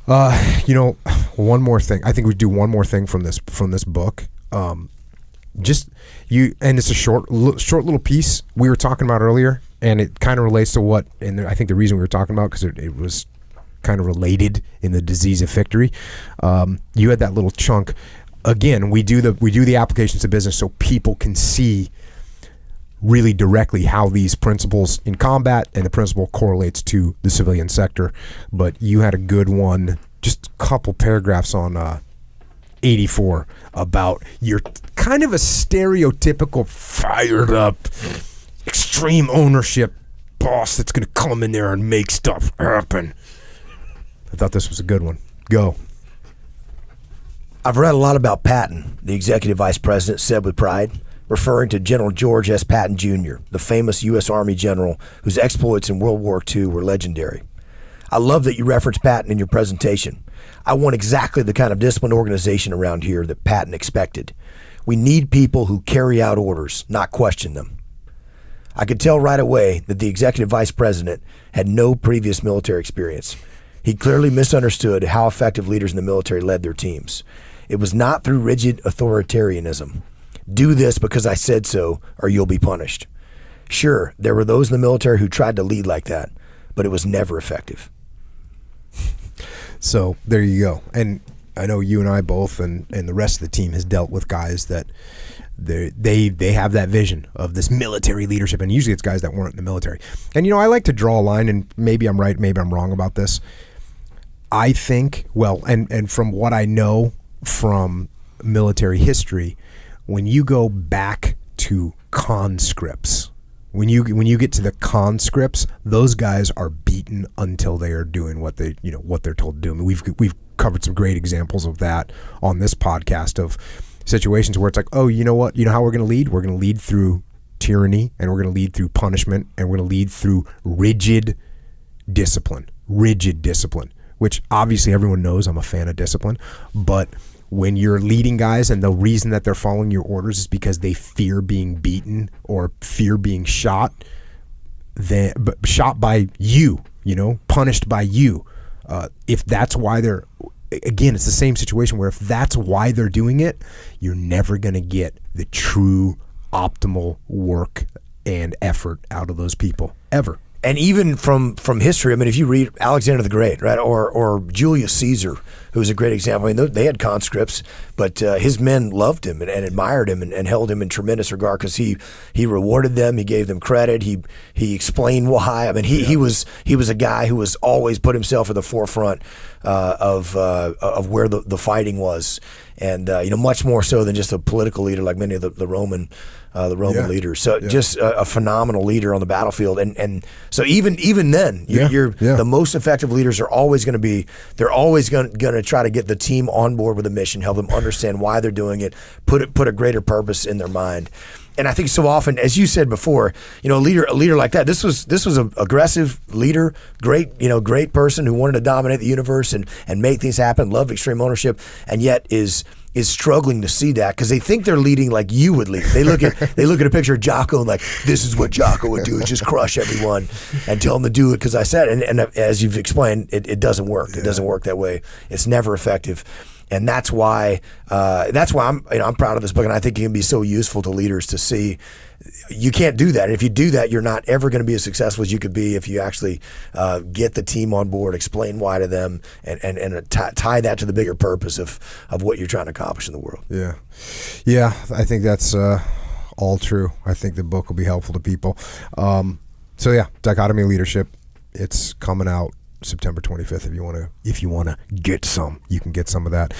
One more thing. I think we do one more thing from this book. And it's a short little piece we were talking about earlier, and it kind of relates to what, and I think the reason we were talking about, because it was kind of related in the disease of victory. You had that little chunk. Again, we do the applications to business so people can see really directly how these principles in combat and the principle correlates to the civilian sector. But you had a good one, just a couple paragraphs on 84 about your kind of a stereotypical fired up, extreme ownership boss that's going to come in there and make stuff happen. I thought this was a good one. Go. I've read a lot about Patton, the executive vice president said with pride, referring to General George S. Patton Jr., the famous U.S. Army general whose exploits in World War II were legendary. I love that you referenced Patton in your presentation. I want exactly the kind of disciplined organization around here that Patton expected. We need people who carry out orders, not question them. I could tell right away that the executive vice president had no previous military experience. He clearly misunderstood how effective leaders in the military led their teams. It was not through rigid authoritarianism. Do this because I said so, or you'll be punished. Sure, there were those in the military who tried to lead like that, but it was never effective. So there you go. And I know you and I both and the rest of the team has dealt with guys that they have that vision of this military leadership, and usually it's guys that weren't in the military. And I like to draw a line, and maybe I'm right, maybe I'm wrong about this. I think, and from what I know from military history, when you go back to conscripts, when you get to the conscripts, those guys are beaten until they are doing what they're told to do. I mean, we've covered some great examples of that on this podcast of situations where it's like, oh, you know what? You know how we're going to lead? We're going to lead through tyranny, and we're going to lead through punishment, and we're going to lead through rigid discipline, which obviously everyone knows I'm a fan of discipline, but when you're leading guys and the reason that they're following your orders is because they fear being beaten or fear being shot by you, punished by you. If that's why again, it's the same situation where if that's why they're doing it, you're never going to get the true optimal work and effort out of those people, ever. And even from history, I mean, if you read Alexander the Great, right, or Julius Caesar, who's a great example. I mean, they had conscripts, but his men loved him and admired him and held him in tremendous regard because he rewarded them, he gave them credit, he explained why. I mean, he was a guy who was always put himself at the forefront of where the fighting was, and much more so than just a political leader like many of the Roman leaders. So just a phenomenal leader on the battlefield, and so even then, the most effective leaders are always going to be. They're always going to try to get the team on board with the mission, help them understand why they're doing it, put a greater purpose in their mind. And I think so often, as you said before, a leader like that. This was an aggressive leader, great person who wanted to dominate the universe and make things happen, loved extreme ownership, and yet is struggling to see that because they think they're leading like you would lead. They look at a picture of Jocko and like, this is what Jocko would do, just crush everyone and tell them to do it because I said. And as you've explained, it doesn't work. Yeah. It doesn't work that way. It's never effective. And that's why I'm proud of this book, and I think it can be so useful to leaders to see you can't do that. And if you do that, you're not ever going to be as successful as you could be if you actually get the team on board, explain why to them, and tie that to the bigger purpose of what you're trying to accomplish in the world. Yeah, I think that's all true. I think the book will be helpful to people. Dichotomy of Leadership. It's coming out September 25th. If you want to get some, you can get some of that.